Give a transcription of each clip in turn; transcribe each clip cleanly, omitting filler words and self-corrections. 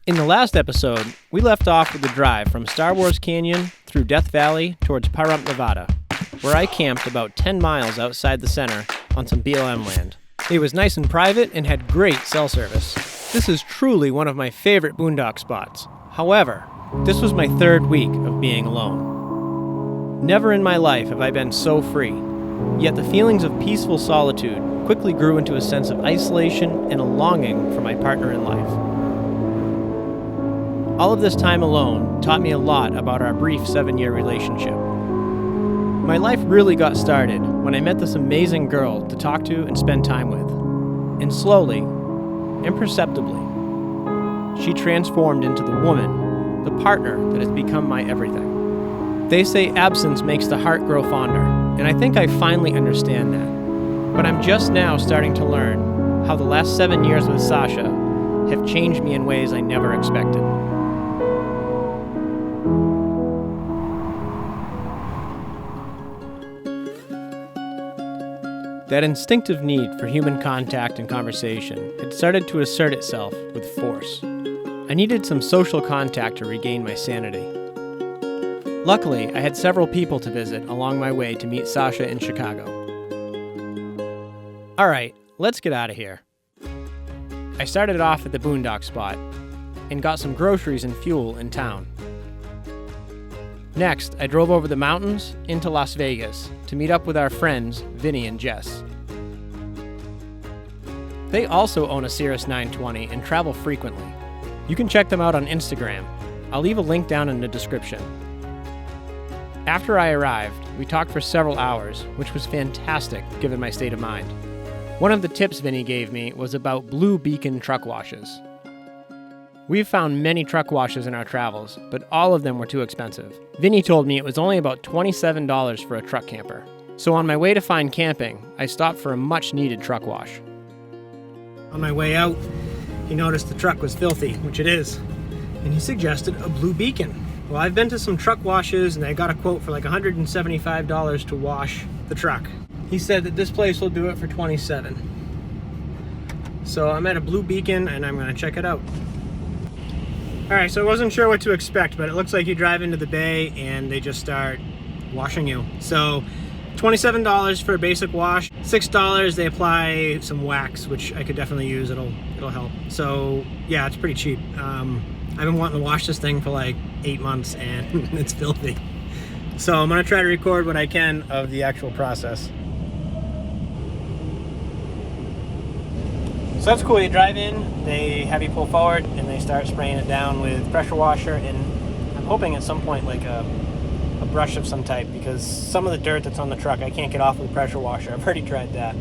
In the last episode, we left off with the drive from Star Wars Canyon through Death Valley towards Pahrump, Nevada, where I camped about 10 miles outside the center on some BLM land. It was nice and private and had great cell service. This is truly one of my favorite boondock spots. However, this was my third week of being alone. Never in my life have I been so free, yet the feelings of peaceful solitude quickly grew into a sense of isolation and a longing for my partner in life. All of this time alone taught me a lot about our brief 7-year relationship. My life really got started when I met this amazing girl to talk to and spend time with. And slowly, imperceptibly, she transformed into the woman, the partner that has become my everything. They say absence makes the heart grow fonder, and I think I finally understand that. But I'm just now starting to learn how the last 7 years with Sasha have changed me in ways I never expected. That instinctive need for human contact and conversation had started to assert itself with force. I needed some social contact to regain my sanity. Luckily, I had several people to visit along my way to meet Sasha in Chicago. All right, let's get out of here. I started off at the boondock spot and got some groceries and fuel in town. Next, I drove over the mountains into Las Vegas to meet up with our friends, Vinnie and Jess. They also own a Cirrus 920 and travel frequently. You can check them out on Instagram. I'll leave a link down in the description. After I arrived, we talked for several hours, which was fantastic given my state of mind. One of the tips Vinnie gave me was about Blue Beacon truck washes. We've found many truck washes in our travels, but all of them were too expensive. Vinnie told me it was only about $27 for a truck camper. So on my way to find camping, I stopped for a much-needed truck wash. On my way out, he noticed the truck was filthy, which it is, and he suggested a Blue Beacon. Well, I've been to some truck washes, and I got a quote for like $175 to wash the truck. He said that this place will do it for $27. So I'm at a Blue Beacon, and I'm going to check it out. Alright, so I wasn't sure what to expect, but it looks like you drive into the bay and they just start washing you. So $27 for a basic wash, $6 they apply some wax, which I could definitely use, it'll help. So yeah, it's pretty cheap. I've been wanting to wash this thing for like 8 months and it's filthy. So I'm gonna try to record what I can of the actual process. So that's cool, you drive in, they have you pull forward, and they start spraying it down with pressure washer, and I'm hoping at some point like a brush of some type, because some of the dirt that's on the truck I can't get off with a pressure washer. I've already tried that.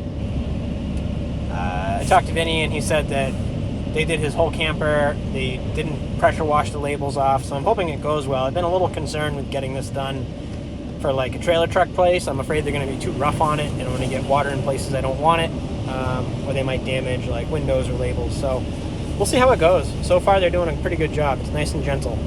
I talked to Vinnie and he said that they did his whole camper, they didn't pressure wash the labels off, so I'm hoping it goes well. I've been a little concerned with getting this done for like a trailer truck place. I'm afraid they're going to be too rough on it and I'm going to get water in places I don't want it. Or they might damage like windows or labels. So we'll see how it goes. So far they're doing a pretty good job. It's nice and gentle.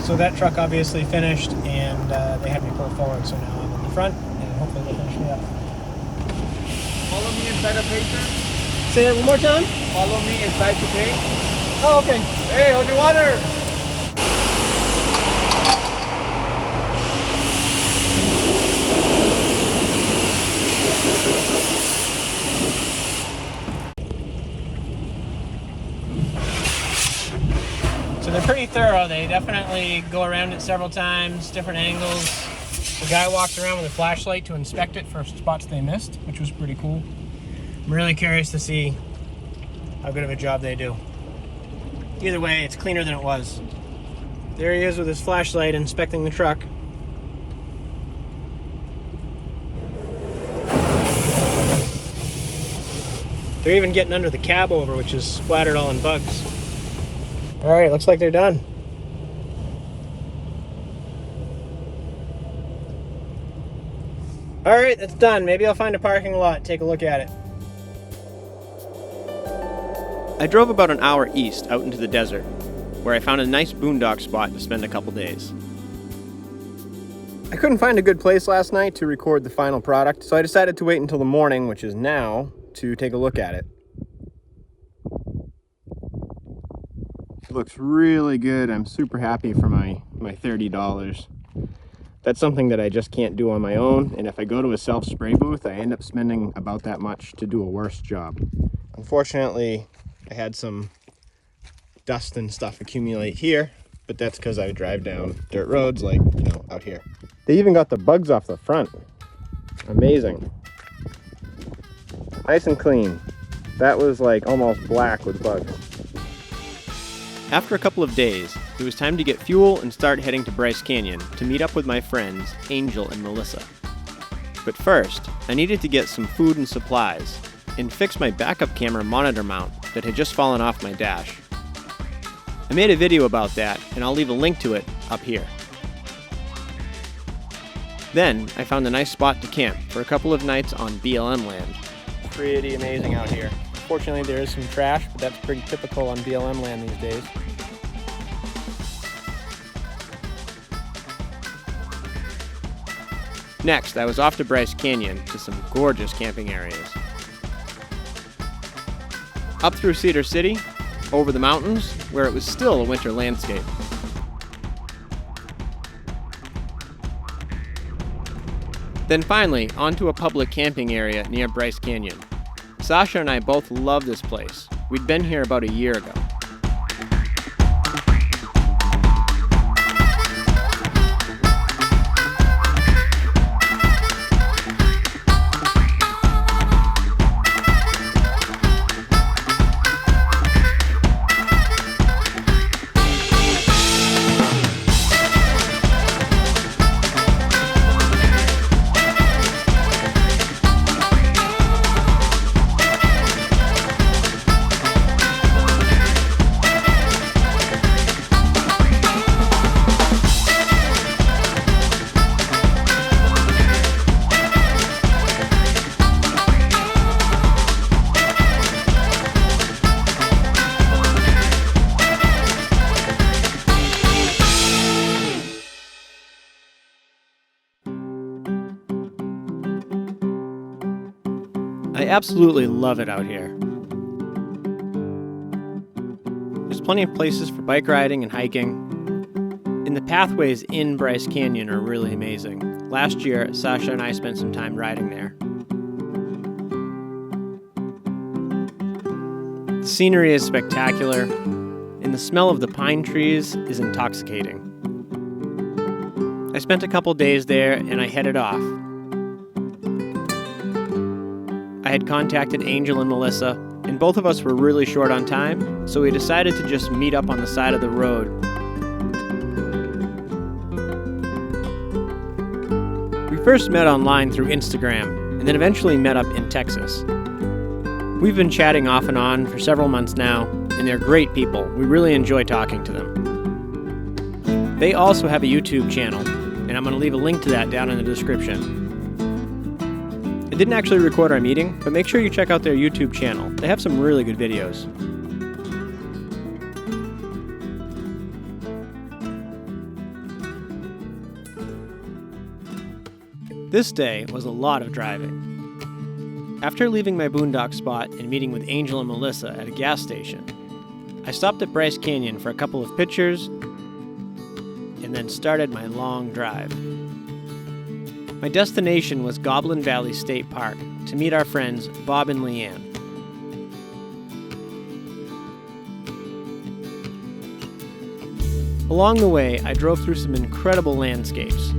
So that truck obviously finished and they had me pull forward. So now I'm in the front and hopefully they'll finish me up. Follow me inside the picture. Say that one more time? Follow me inside the page. Oh, okay. Hey, hold your water. So they're pretty thorough. They definitely go around it several times, different angles. The guy walked around with a flashlight to inspect it for spots they missed, which was pretty cool. I'm really curious to see how good of a job they do. Either way, it's cleaner than it was. There he is with his flashlight inspecting the truck. They're even getting under the cab over, which is splattered all in bugs. All right, looks like they're done. All right, that's done. Maybe I'll find a parking lot, take a look at it. I drove about an hour east out into the desert, where I found a nice boondock spot to spend a couple days. I couldn't find a good place last night to record the final product, so I decided to wait until the morning, which is now, to take a look at it. It looks really good. I'm super happy for my $30. That's something that I just can't do on my own, and if I go to a self-spray booth, I end up spending about that much to do a worse job. Unfortunately, I had some dust and stuff accumulate here, but that's because I drive down dirt roads like, out here. They even got the bugs off the front. Amazing. Nice and clean. That was like almost black with bugs. After a couple of days, it was time to get fuel and start heading to Bryce Canyon to meet up with my friends, Angel and Melissa. But first, I needed to get some food and supplies and fix my backup camera monitor mount that had just fallen off my dash. I made a video about that, and I'll leave a link to it up here. Then, I found a nice spot to camp for a couple of nights on BLM land. Pretty amazing out here. Fortunately, there is some trash, but that's pretty typical on BLM land these days. Next, I was off to Bryce Canyon to some gorgeous camping areas. Up through Cedar City, over the mountains, where it was still a winter landscape. Then finally, onto a public camping area near Bryce Canyon. Sasha and I both love this place. We'd been here about a year ago. I absolutely love it out here. There's plenty of places for bike riding and hiking, and the pathways in Bryce Canyon are really amazing. Last year, Sasha and I spent some time riding there. The scenery is spectacular, and the smell of the pine trees is intoxicating. I spent a couple days there, and I headed off. I had contacted Angel and Melissa, and both of us were really short on time, so we decided to just meet up on the side of the road. We first met online through Instagram, and then eventually met up in Texas. We've been chatting off and on for several months now, and they're great people. We really enjoy talking to them. They also have a YouTube channel, and I'm going to leave a link to that down in the description. I didn't actually record our meeting, but make sure you check out their YouTube channel. They have some really good videos. This day was a lot of driving. After leaving my boondock spot and meeting with Angel and Melissa at a gas station, I stopped at Bryce Canyon for a couple of pictures and then started my long drive. My destination was Goblin Valley State Park to meet our friends Bob and Leanne. Along the way, I drove through some incredible landscapes.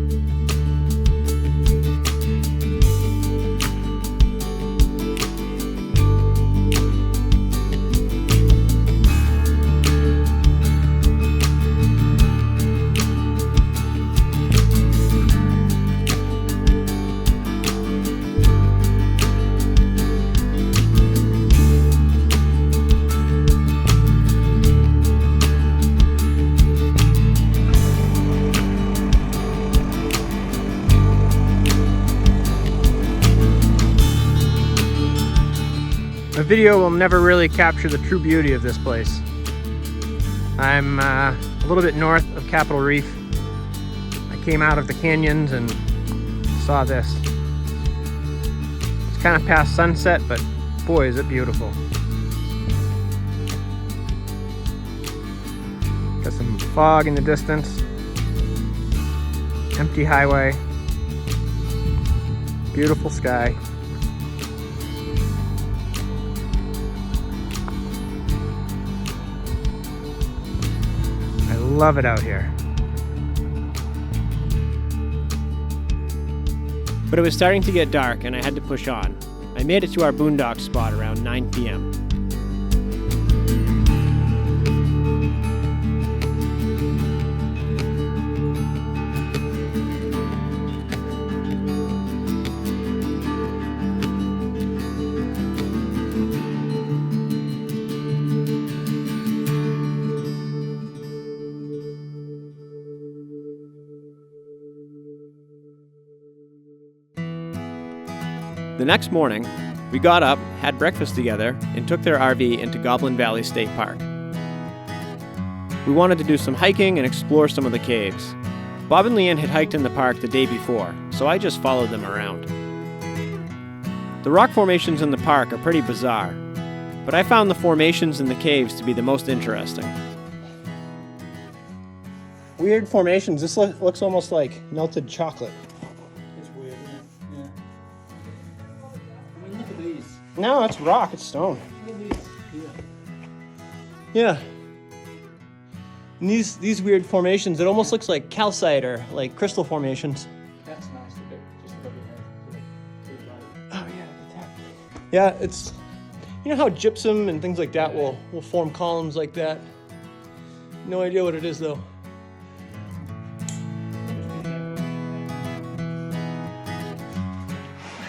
A video will never really capture the true beauty of this place. I'm a little bit north of Capitol Reef. I came out of the canyons and saw this. It's kind of past sunset, but boy, is it beautiful. Got some fog in the distance. Empty highway. Beautiful sky. I love it out here. But it was starting to get dark and I had to push on. I made it to our boondock spot around 9 p.m. The next morning, we got up, had breakfast together, and took their RV into Goblin Valley State Park. We wanted to do some hiking and explore some of the caves. Bob and Leanne had hiked in the park the day before, so I just followed them around. The rock formations in the park are pretty bizarre, but I found the formations in the caves to be the most interesting. Weird formations. This looks almost like melted chocolate. No, it's rock, it's stone. Yeah. And these weird formations, it almost looks like calcite or like crystal formations. That's nice. Just above your head. Oh yeah, yeah, it's, you know how gypsum and things like that will form columns like that? No idea what it is though.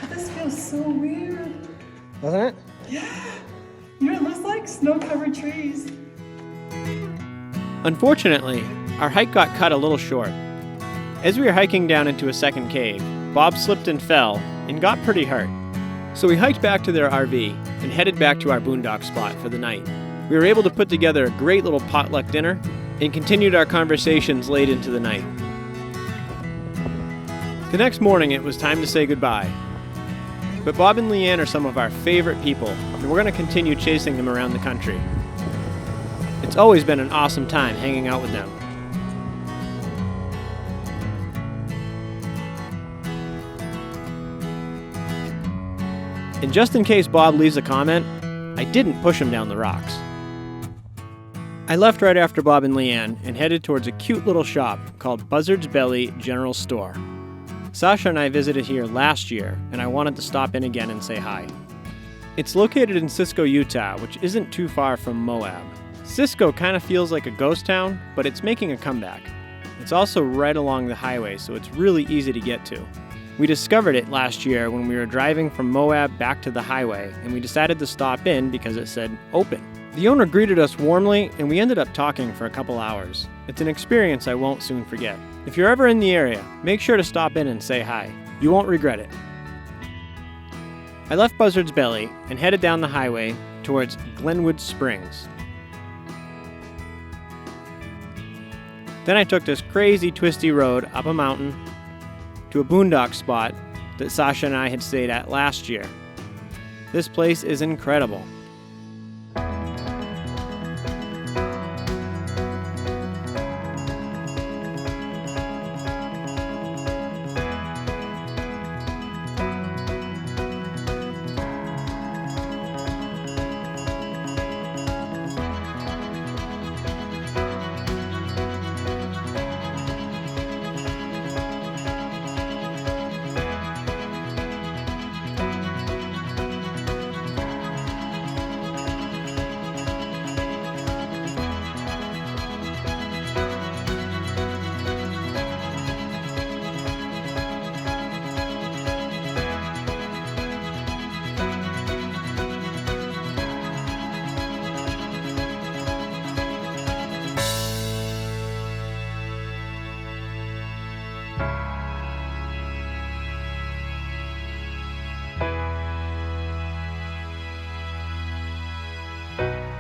This feels so weird. Doesn't it? Yeah. You know, it looks like snow-covered trees. Unfortunately, our hike got cut a little short. As we were hiking down into a second cave, Bob slipped and fell and got pretty hurt. So we hiked back to their RV and headed back to our boondock spot for the night. We were able to put together a great little potluck dinner and continued our conversations late into the night. The next morning, it was time to say goodbye. But Bob and Leanne are some of our favorite people, and we're going to continue chasing them around the country. It's always been an awesome time hanging out with them. And just in case Bob leaves a comment, I didn't push him down the rocks. I left right after Bob and Leanne and headed towards a cute little shop called Buzzards Belly General Store. Sasha and I visited here last year, and I wanted to stop in again and say hi. It's located in Cisco, Utah, which isn't too far from Moab. Cisco kind of feels like a ghost town, but it's making a comeback. It's also right along the highway, so it's really easy to get to. We discovered it last year when we were driving from Moab back to the highway, and we decided to stop in because it said open. The owner greeted us warmly, and we ended up talking for a couple hours. It's an experience I won't soon forget. If you're ever in the area, make sure to stop in and say hi. You won't regret it. I left Buzzards Belly and headed down the highway towards Glenwood Springs. Then I took this crazy twisty road up a mountain to a boondock spot that Sasha and I had stayed at last year. This place is incredible.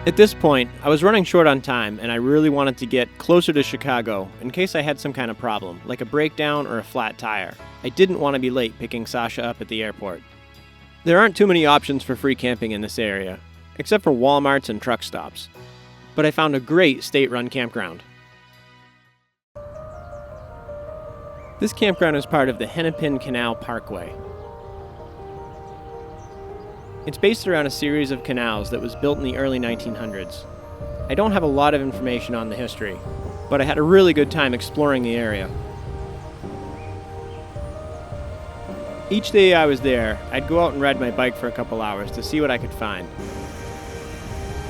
At this point, I was running short on time, and I really wanted to get closer to Chicago in case I had some kind of problem, like a breakdown or a flat tire. I didn't want to be late picking Sasha up at the airport. There aren't too many options for free camping in this area, except for Walmarts and truck stops. But I found a great state-run campground. This campground is part of the Hennepin Canal Parkway. It's based around a series of canals that was built in the early 1900s. I don't have a lot of information on the history, but I had a really good time exploring the area. Each day I was there, I'd go out and ride my bike for a couple hours to see what I could find.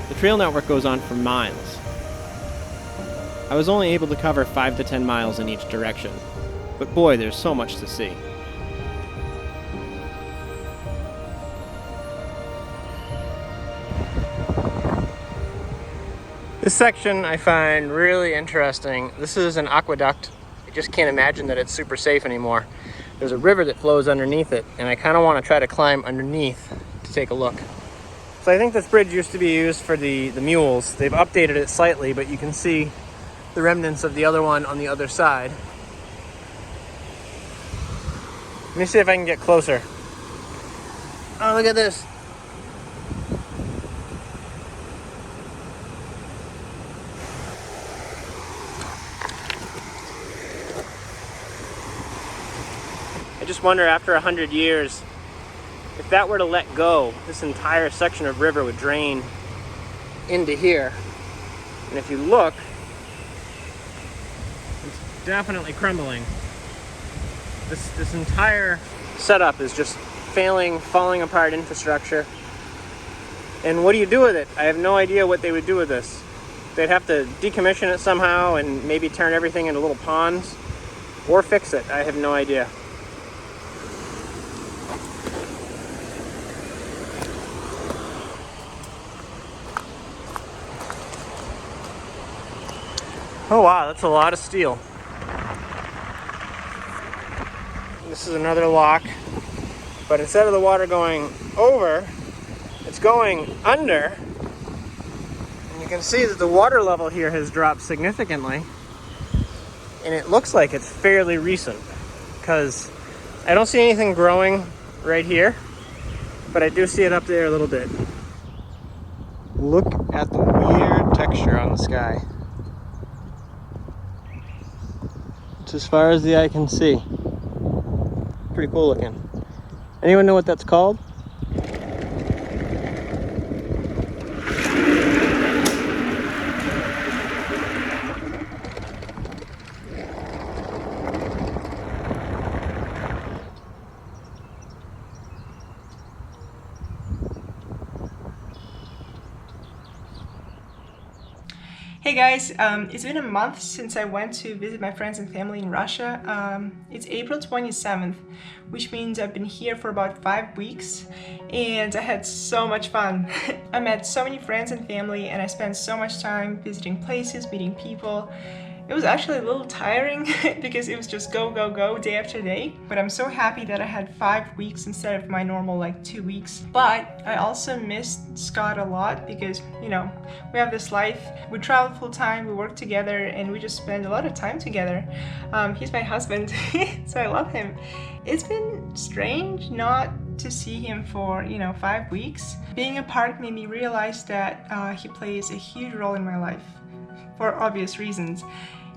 The trail network goes on for miles. I was only able to cover 5 to 10 miles in each direction, but boy, there's so much to see. This section I find really interesting. This is an aqueduct. I just can't imagine that it's super safe anymore. There's a river that flows underneath it, and I kind of want to try to climb underneath to take a look. So I think this bridge used to be used for the mules. They've updated it slightly, but you can see the remnants of the other one on the other side. Let me see if I can get closer. Oh, look at this. I just wonder, after 100 years, if that were to let go, this entire section of river would drain into here. And if you look, it's definitely crumbling. This entire setup is just falling apart infrastructure. And what do you do with it? I have no idea what they would do with this. They'd have to decommission it somehow and maybe turn everything into little ponds, or fix it. I have no idea. Oh wow, that's a lot of steel. This is another lock, but instead of the water going over, it's going under. And you can see that the water level here has dropped significantly. And it looks like it's fairly recent, because I don't see anything growing right here, but I do see it up there a little bit. Look at the weird texture on the sky. It's as far as the eye can see. Pretty cool looking. Anyone know what that's called? Hey guys, it's been a month since I went to visit my friends and family in Russia. It's April 27th, which means I've been here for about 5 weeks, and I had so much fun. I met so many friends and family, and I spent so much time visiting places, meeting people. It was actually a little tiring because it was just go, go, go day after day. But I'm so happy that I had 5 weeks instead of my normal 2 weeks. But I also missed Scott a lot because, you know, we have this life. We travel full time, we work together, and we just spend a lot of time together. He's my husband, so I love him. It's been strange not to see him for, 5 weeks. Being apart made me realize that he plays a huge role in my life for obvious reasons.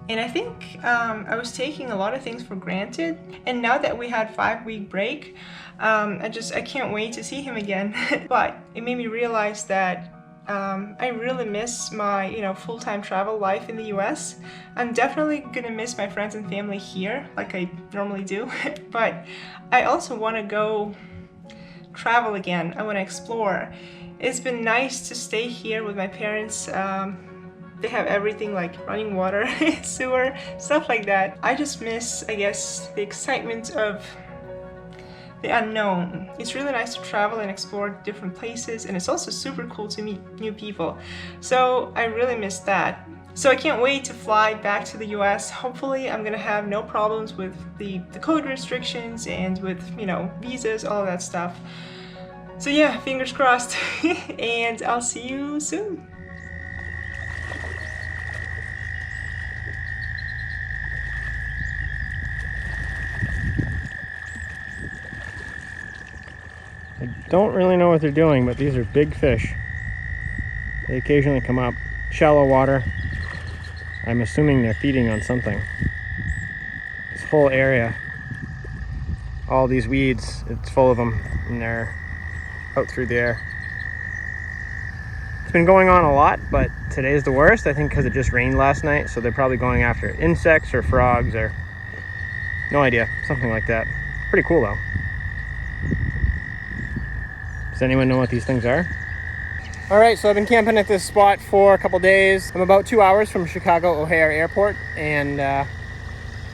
And I think I was taking a lot of things for granted. And now that we had 5-week break, I can't wait to see him again. But it made me realize that I really miss my, full-time travel life in the US. I'm definitely gonna miss my friends and family here, like I normally do. But I also want to go travel again. I want to explore. It's been nice to stay here with my parents. They have everything like running water, sewer, stuff like that. I just miss, I guess, the excitement of the unknown. It's really nice to travel and explore different places, and it's also super cool to meet new people. So I really miss that. So I can't wait to fly back to the US. Hopefully I'm gonna have no problems with the COVID restrictions and with, visas, all of that stuff. So yeah, fingers crossed. And I'll see you soon. I don't really know what they're doing, but these are big fish. They occasionally come up. Shallow water. I'm assuming they're feeding on something. This whole area, all these weeds, it's full of them, and they're out through the air. It's been going on a lot, but today's the worst, I think, because it just rained last night, so they're probably going after insects or frogs or no idea, something like that. Pretty cool though. Does anyone know what these things are? All right, so I've been camping at this spot for a couple days. I'm about 2 hours from Chicago O'Hare Airport, and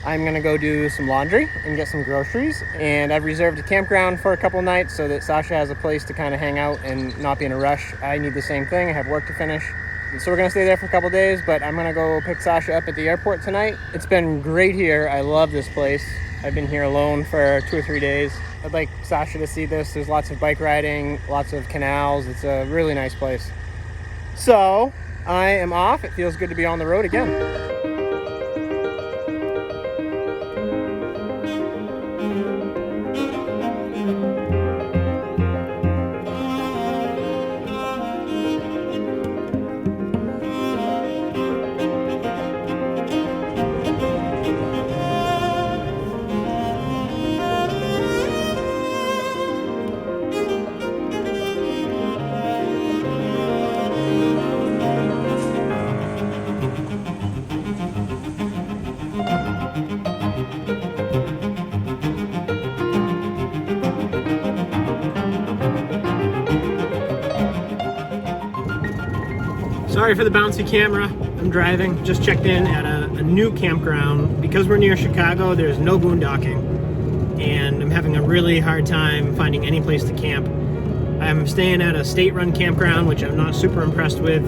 I'm gonna go do some laundry and get some groceries. And I've reserved a campground for a couple nights so that Sasha has a place to kind of hang out and not be in a rush. I need the same thing, I have work to finish. So we're gonna stay there for a couple days, but I'm gonna go pick Sasha up at the airport tonight. It's been great here, I love this place. I've been here alone for 2 or 3 days. I'd like Sasha to see this. There's lots of bike riding, lots of canals. It's a really nice place. So I am off. It feels good to be on the road again. Sorry for the bouncy camera. I'm driving. Just checked in at a new campground. Because we're near Chicago, there's no boondocking. And I'm having a really hard time finding any place to camp. I'm staying at a state-run campground, which I'm not super impressed with.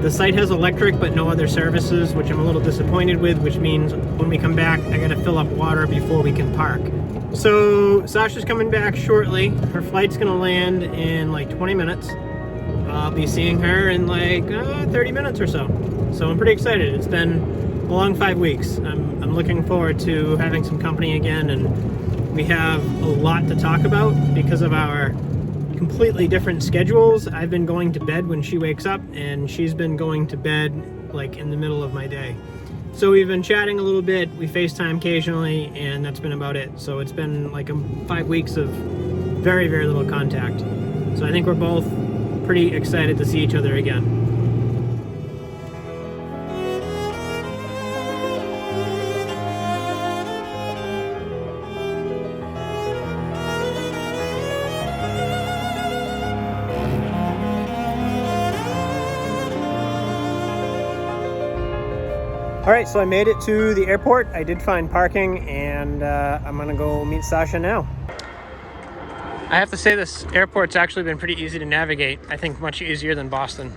The site has electric, but no other services, which I'm a little disappointed with, which means when we come back, I gotta fill up water before we can park. So Sasha's coming back shortly. Her flight's gonna land in like 20 minutes. I'll be seeing her in like 30 minutes or so. So I'm pretty excited. It's been a long 5 weeks. I'm looking forward to having some company again, and we have a lot to talk about because of our completely different schedules. I've been going to bed when she wakes up, and she's been going to bed like in the middle of my day. So we've been chatting a little bit, we FaceTime occasionally, and that's been about it. So it's been like 5 weeks of very, very little contact. So I think we're both pretty excited to see each other again. All right, so I made it to the airport. I did find parking, and I'm gonna go meet Sasha now. I have to say this airport's actually been pretty easy to navigate. I think much easier than Boston.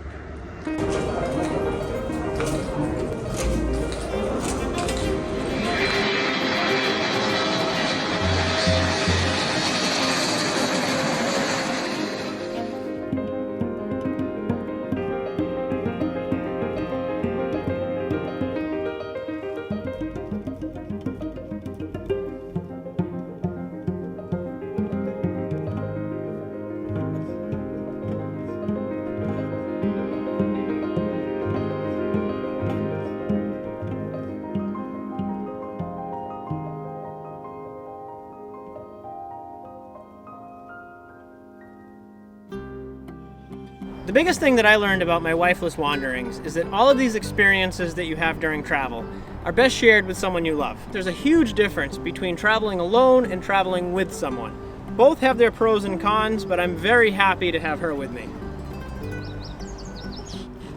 The biggest thing that I learned about my wifeless wanderings is that all of these experiences that you have during travel are best shared with someone you love. There's a huge difference between traveling alone and traveling with someone. Both have their pros and cons, but I'm very happy to have her with me.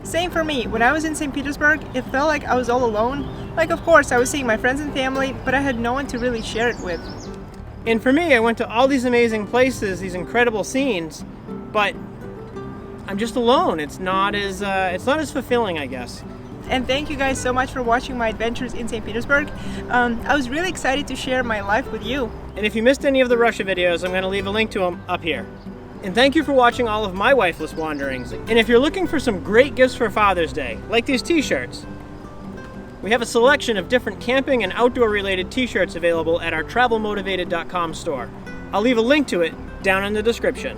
Same for me. When I was in St. Petersburg, it felt like I was all alone. Like, of course, I was seeing my friends and family, but I had no one to really share it with. And for me, I went to all these amazing places, these incredible scenes, but I'm just alone. It's not as fulfilling, I guess. And thank you guys so much for watching my adventures in St. Petersburg. I was really excited to share my life with you. And if you missed any of the Russia videos, I'm going to leave a link to them up here. And thank you for watching all of my wifeless wanderings. And if you're looking for some great gifts for Father's Day, like these t-shirts, we have a selection of different camping and outdoor related t-shirts available at our travelmotivated.com store. I'll leave a link to it down in the description.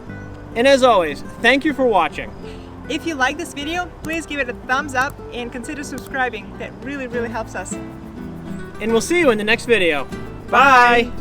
And as always, thank you for watching. If you like this video, please give it a thumbs up and consider subscribing. That really, really helps us. And we'll see you in the next video. Bye.